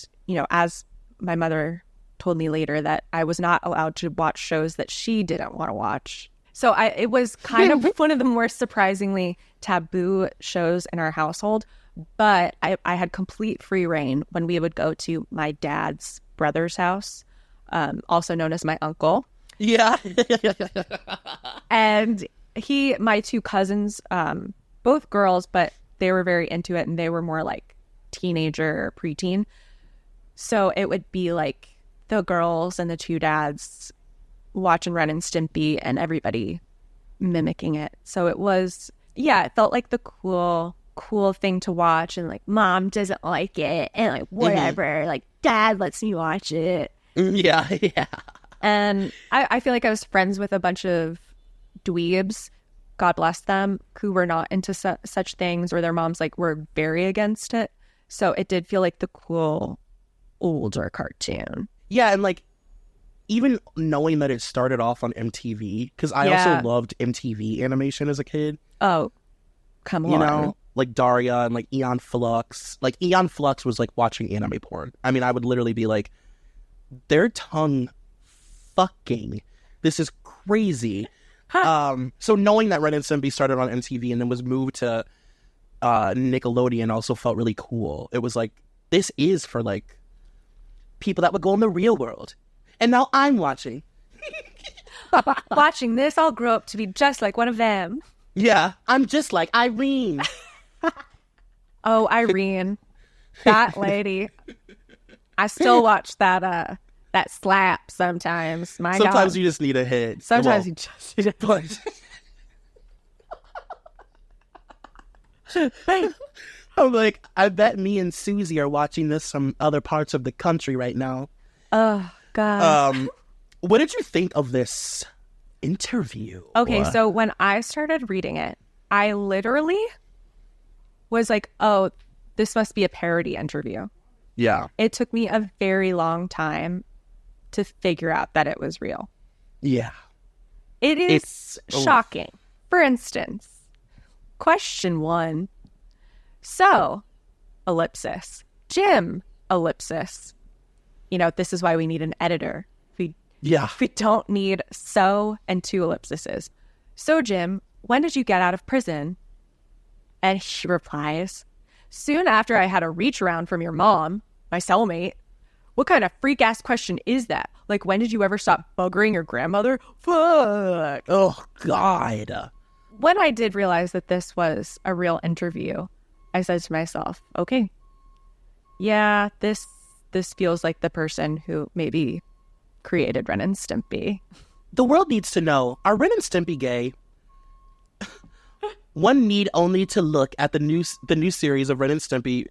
as my mother told me later, that I was not allowed to watch shows that she didn't want to watch. So it was kind of one of the more surprisingly taboo shows in our household. But I had complete free reign when we would go to my dad's brother's house. Also known as my uncle. Yeah. And my two cousins, both girls, but they were very into it, and they were more like teenager, preteen. So it would be like the girls and the two dads watching Ren and Stimpy and everybody mimicking it. So it was, it felt like the cool thing to watch, and like mom doesn't like it, and like whatever, like dad lets me watch it. Yeah. And I feel like I was friends with a bunch of dweebs, God bless them, who were not into such things, or their moms like were very against it. So it did feel like the cool older cartoon. Yeah, and like even knowing that it started off on MTV, because I also loved MTV animation as a kid. Oh, come on. You know, like Daria and like Eon Flux. Like Eon Flux was like watching anime porn. I mean, I would literally be like, their tongue fucking, this is crazy. So knowing that Ren and Stimpy started on MTV and then was moved to Nickelodeon also felt really cool. It was like, this is for like people that would go in the real world, and now I'm watching this. I'll grow up to be just like one of them. Yeah, I'm just like Irene. Oh, Irene, that lady. I still watch that slap sometimes. Sometimes you just need a hit. Sometimes you just need a hit. I'm like, I bet me and Susie are watching this from other parts of the country right now. Oh, God. What did you think of this interview? Okay, so when I started reading it, I literally was like, oh, this must be a parody interview. Yeah. It took me a very long time to figure out that it was real. Yeah. It is shocking. For instance, question 1. So, ellipsis. Jim, ellipsis. This is why we need an editor. We don't need so and 2 ellipsises. So, Jim, when did you get out of prison? And he replies, soon after I had a reach around from your mom, my cellmate. What kind of freak-ass question is that? Like, when did you ever stop buggering your grandmother? Fuck. Oh, God. When I did realize that this was a real interview, I said to myself, okay, yeah, this feels like the person who maybe created Ren and Stimpy. The world needs to know, are Ren and Stimpy gay? One need only to look at the new series of Ren and Stimpy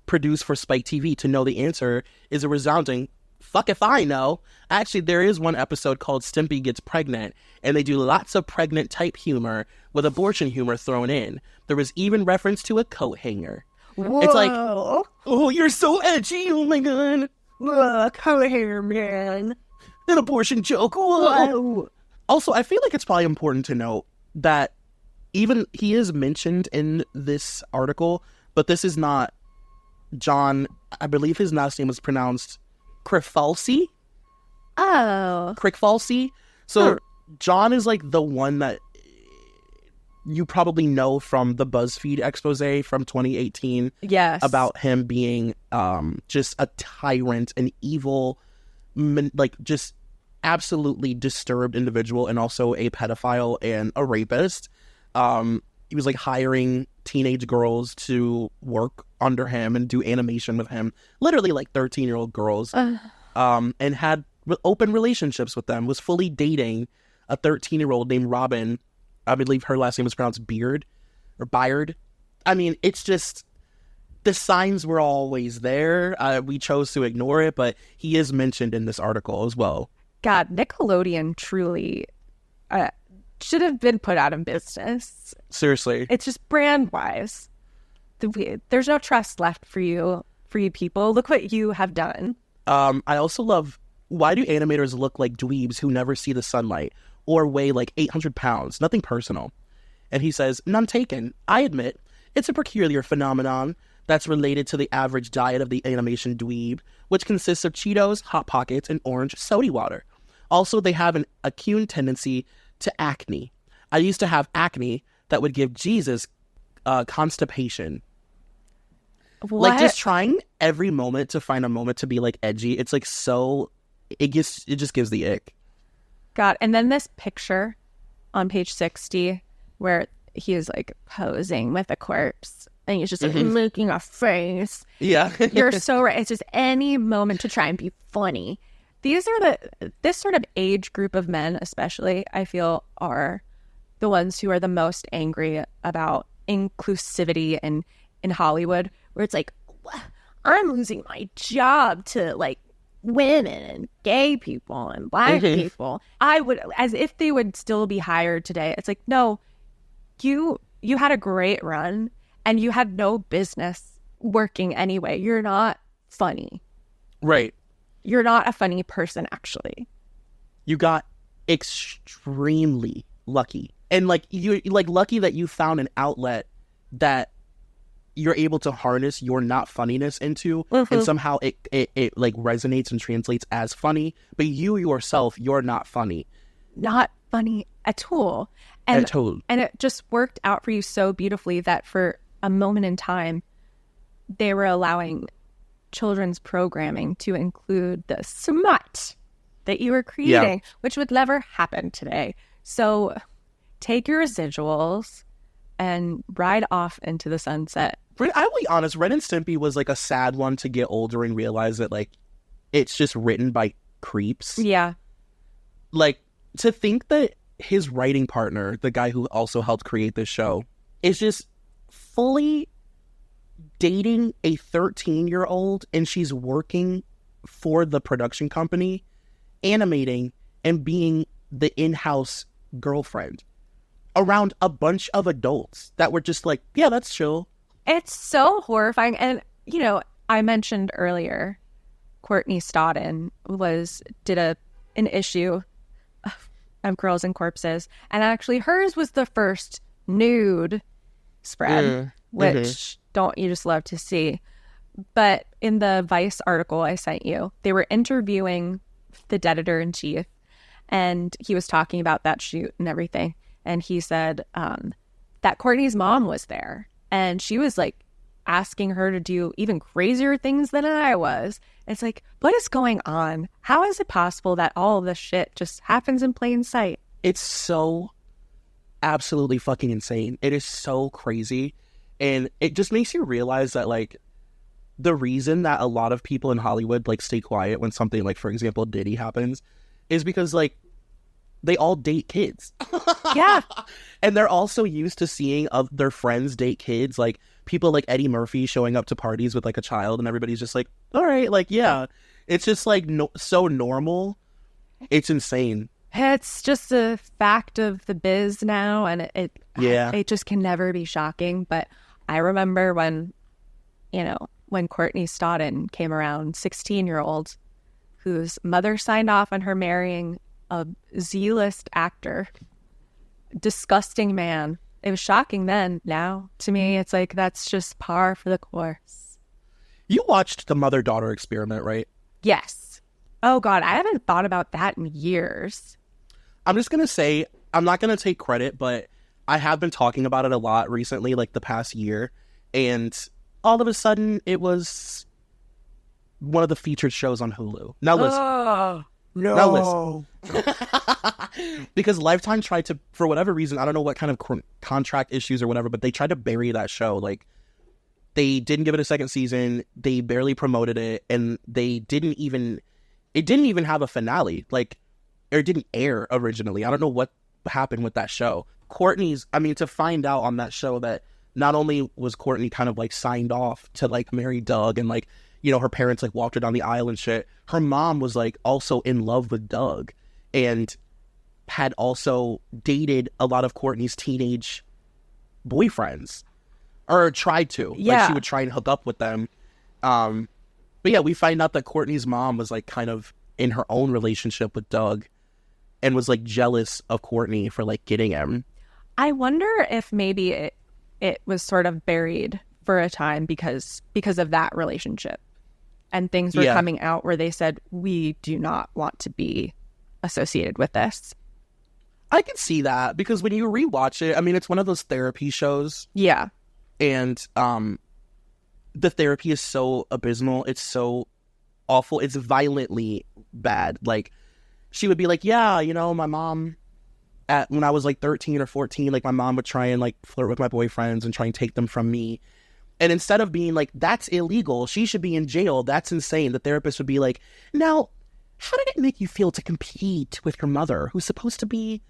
produced for Spike TV to know the answer is a resounding fuck if I know. Actually, there is one episode called Stimpy Gets Pregnant, and they do lots of pregnant type humor with abortion humor thrown in. There was even reference to a coat hanger. Whoa. It's like, oh, you're so edgy, oh my god. Coat hanger, man. An abortion joke. Whoa. Also, I feel like it's probably important to note that even he is mentioned in this article, but this is not John. I believe his last name was pronounced Crifalsi. Oh. Crickfalsi. So John is like the one that you probably know from the BuzzFeed expose from 2018. Yes. About him being just a tyrant, an evil, like just absolutely disturbed individual, and also a pedophile and a rapist. He was like hiring teenage girls to work under him and do animation with him, literally like 13-year-old girls, and had open relationships with them, was fully dating a 13-year-old named Robin. I believe her last name was pronounced Beard or Byard. I mean, it's just, the signs were always there. We chose to ignore it, but he is mentioned in this article as well. God, Nickelodeon truly should have been put out of business. Seriously. It's just brand-wise. There's no trust left for you people. Look what you have done. I also love, why do animators look like dweebs who never see the sunlight or weigh like 800 pounds? Nothing personal. And he says, none taken. I admit, it's a peculiar phenomenon that's related to the average diet of the animation dweeb, which consists of Cheetos, Hot Pockets, and orange soda water. Also, they have an acute tendency to acne. I used to have acne that would give Jesus constipation. What? Like, just trying every moment to find a moment to be like edgy. It's like so, it just gives the ick. God, and then this picture on page 60 where he is like posing with a corpse and he's just like making a face. Yeah. You're so right. It's just any moment to try and be funny. This sort of age group of men, especially, I feel, are the ones who are the most angry about inclusivity in Hollywood, where it's like, I'm losing my job to like women and gay people and black people. I would, as if they would still be hired today. It's like, no, you had a great run and you had no business working anyway. You're not funny. Right. You're not a funny person, actually. You got extremely lucky. And like you like lucky that you found an outlet that you're able to harness your not funniness into, and somehow it like resonates and translates as funny, but you yourself, you're not funny. Not funny at all. And it just worked out for you so beautifully that for a moment in time, they were allowing children's programming to include the smut that you were creating, which would never happen today. So take your residuals and ride off into the sunset. I'll be honest, Ren and Stimpy was like a sad one to get older and realize that like it's just written by creeps. Yeah. Like, to think that his writing partner, the guy who also helped create this show, is just fully dating a 13-year-old, and she's working for the production company, animating and being the in-house girlfriend around a bunch of adults that were just like, yeah, that's chill. It's so horrifying. And, you know, I mentioned earlier, Courtney Stodden did an issue of Girls and Corpses. And actually hers was the first nude spread, which don't you just love to see. But in the Vice article I sent you, they were interviewing the editor-in-chief, and he was talking about that shoot and everything. And he said that Courtney's mom was there, and she was like asking her to do even crazier things than I was. It's like, what is going on? How is it possible that all of this shit just happens in plain sight? It's so absolutely fucking insane. It is so crazy. And it just makes you realize that, like, the reason that a lot of people in Hollywood like stay quiet when something like, for example, Diddy happens is because like they all date kids. Yeah. And they're also used to seeing their friends date kids, like people like Eddie Murphy showing up to parties with like a child, and everybody's just like, all right, like, yeah. It's just like so normal. It's insane. It's just a fact of the biz now, and it just can never be shocking. But I remember when Courtney Stodden came around, 16-year-old, whose mother signed off on her marrying a Z-list actor. Disgusting man. It was shocking then. Now, to me, it's like that's just par for the course. You watched the mother-daughter experiment, right? Yes. Oh, God, I haven't thought about that in years. I'm just going to say, I'm not going to take credit, but I have been talking about it a lot recently, like the past year. And all of a sudden, it was one of the featured shows on Hulu. Now listen. Oh, no. Now listen. Because Lifetime tried to, for whatever reason, I don't know what kind of contract issues or whatever, but they tried to bury that show. Like, they didn't give it a second season. They barely promoted it. And it didn't even have a finale. Like, it didn't air originally. I don't know what happened with that show. To find out on that show that not only was Courtney kind of like signed off to like marry Doug and like, her parents like walked her down the aisle and shit. Her mom was like also in love with Doug and had also dated a lot of Courtney's teenage boyfriends, or tried to. Yeah. Like she would try and hook up with them. But yeah, we find out that Courtney's mom was like kind of in her own relationship with Doug and was like jealous of Courtney for like getting him. I wonder if maybe it was sort of buried for a time because of that relationship. And things were coming out where they said, we do not want to be associated with this. I can see that because when you rewatch it, I mean, it's one of those therapy shows. Yeah. And the therapy is so abysmal. It's so awful. It's violently bad. Like, she would be like, yeah, my mom, when I was like 13 or 14, like my mom would try and like flirt with my boyfriends and try and take them from me. And instead of being like, that's illegal, she should be in jail, that's insane, the therapist would be like, now, how did it make you feel to compete with your mother, who's supposed to be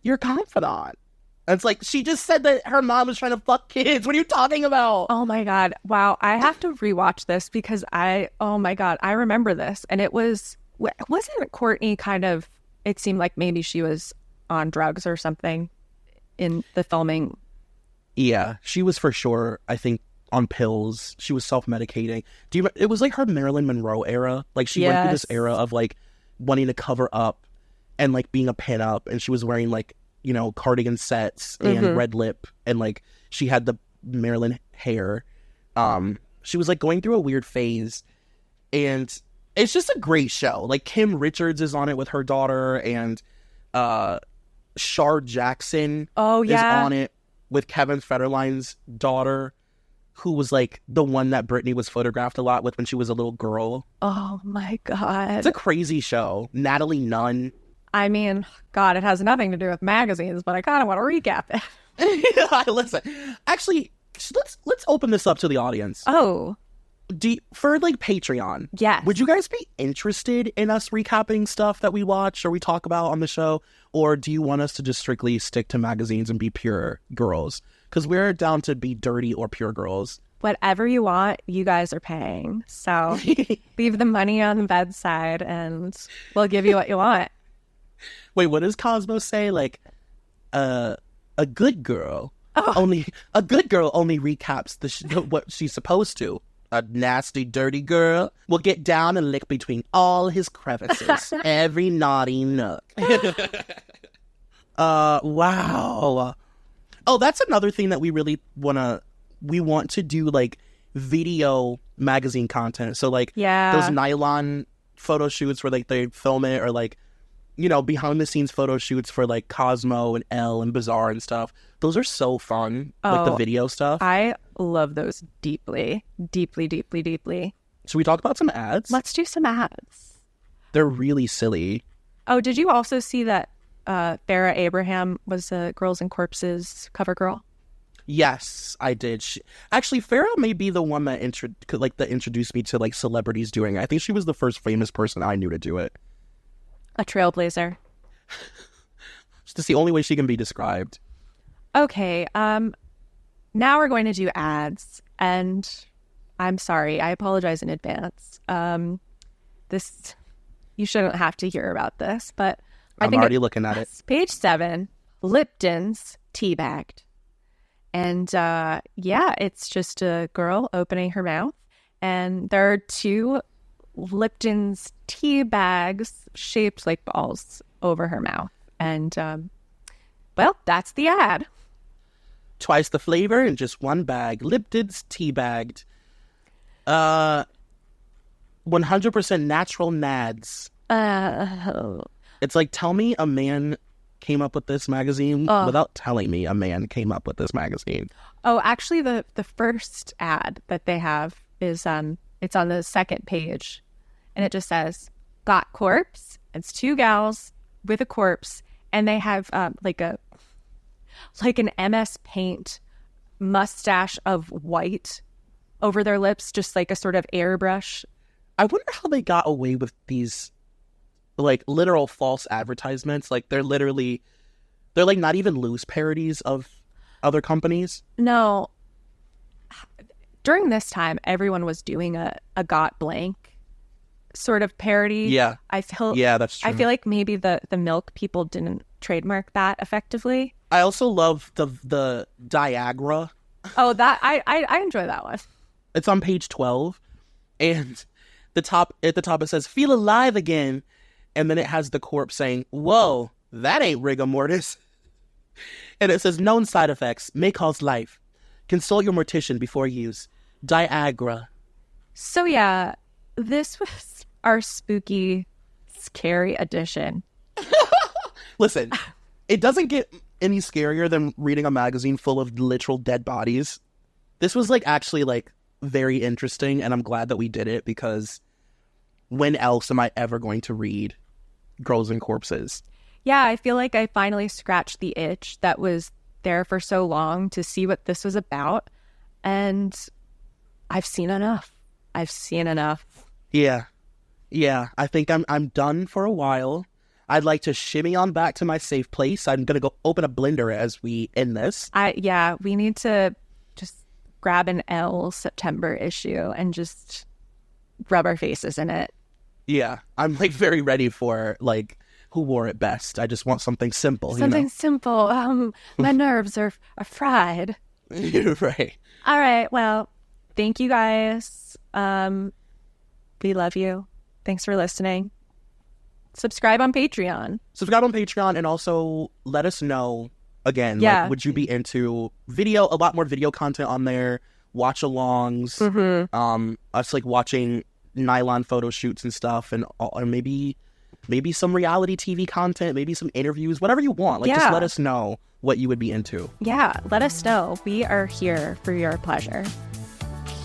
your confidant? And it's like, she just said that her mom was trying to fuck kids. What are you talking about? Oh my God. Wow. I have to rewatch this because I remember this. And wasn't Courtney kind of, it seemed like maybe she was on drugs or something in the filming. Yeah, she was for sure, I think, on pills. She was self-medicating. It was like her Marilyn Monroe era. Like she went through this era of like wanting to cover up and like being a pinup, and she was wearing like, cardigan sets and red lip, and like she had the Marilyn hair. She was like going through a weird phase, and it's just a great show. Like Kim Richards is on it with her daughter, and Shar Jackson is on it with Kevin Federline's daughter, who was like the one that Britney was photographed a lot with when she was a little girl. Oh my God. It's a crazy show. Natalie Nunn. I mean, God, it has nothing to do with magazines, but I kind of want to recap it. Listen, actually, let's open this up to the audience. Oh. For like Patreon, yes. Would you guys be interested in us recapping stuff that we watch or we talk about on the show? Or do you want us to just strictly stick to magazines and be pure girls? Because we're down to be dirty or pure girls. Whatever you want, you guys are paying. So leave the money on the bedside and we'll give you what you want. Wait, what does Cosmo say? Like, a good girl only recaps what she's supposed to. A nasty, dirty girl will get down and lick between all his crevices, every naughty nook. Wow. Oh, that's another thing that we really want to do, like video magazine content. So like those nylon photo shoots where like they film it, or like, behind the scenes photo shoots for like Cosmo and Elle and Bazaar and stuff. Those are so fun. Like the video stuff. I love those deeply, deeply, deeply, deeply. Should we talk about some ads? Let's do some ads. They're really silly. Oh, did you also see that Farrah Abraham was Girls and Corpses cover girl? Yes, I did. Actually, Farrah may be the one that introduced me to like celebrities doing it. I think she was the first famous person I knew to do it. A trailblazer. It's the only way she can be described. Okay, now we're going to do ads, and I'm sorry, I apologize in advance. You shouldn't have to hear about this, but I'm already looking at it. Page 7, Lipton's Teabagged. And it's just a girl opening her mouth, and there are 2 Lipton's tea bags shaped like balls over her mouth. And, that's the ad. Twice the flavor in just 1 bag. Lipton's Teabagged. 100% natural nads. It's like, tell me a man came up with this magazine without telling me a man came up with this magazine. Oh, actually, the first ad that they have is it's on the second page, and it just says, "Got corpse." It's 2 gals with a corpse, and they have like an MS Paint mustache of white over their lips, just like a sort of airbrush. I wonder how they got away with these like literal false advertisements. Like they're like not even loose parodies of other companies. No. During this time, everyone was doing a got blank sort of parody. Yeah. that's true. I feel like maybe the milk people didn't trademark that effectively. I also love the Diagra. Oh, that I enjoy that one. It's on page 12, and at the top it says "Feel alive again," and then it has the corpse saying, "Whoa, that ain't rigor mortis." And it says, "Known side effects may cause life. Consult your mortician before use. Diagra." So yeah, this was our spooky, scary edition. Listen, it doesn't get any scarier than reading a magazine full of literal dead bodies. This was like actually like very interesting, and I'm glad that we did it, because when else am I ever going to read Girls and Corpses? Yeah, I feel like I finally scratched the itch that was there for so long to see what this was about, and I've seen enough. Yeah, I think I'm done for a while. I'd like to shimmy on back to my safe place. I'm gonna go open a blender as we end this. We need to just grab an Elle September issue and just rub our faces in it. Yeah, I'm like very ready for like Who Wore It Best. I just want something simple. Simple. My nerves are fried. Right. All right. Well, thank you guys. We love you. Thanks for listening. Subscribe on Patreon. And also let us know again. Yeah. Like, would you be into a lot more video content on there? Watch alongs. Mm-hmm. Us like watching nylon photo shoots and stuff, and maybe some reality TV content, maybe some interviews, whatever you want. Like, just let us know what you would be into. Yeah, let us know. We are here for your pleasure.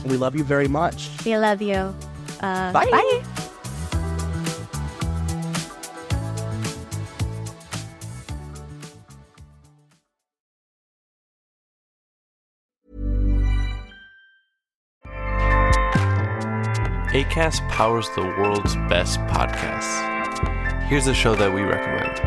We love you very much. We love you. Bye. Bye. Acast powers the world's best podcasts. Here's a show that we recommend.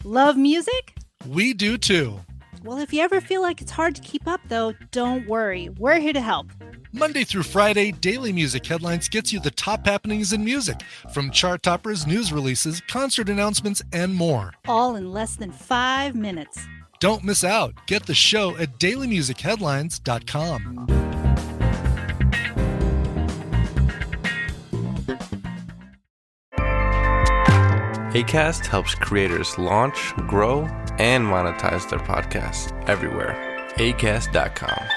Love music? We do too. Well, if you ever feel like it's hard to keep up, though, don't worry. We're here to help. Monday through Friday, Daily Music Headlines gets you the top happenings in music, from chart toppers, news releases, concert announcements, and more. All in less than 5 minutes. Don't miss out. Get the show at dailymusicheadlines.com. Acast helps creators launch, grow, and monetize their podcasts everywhere. Acast.com.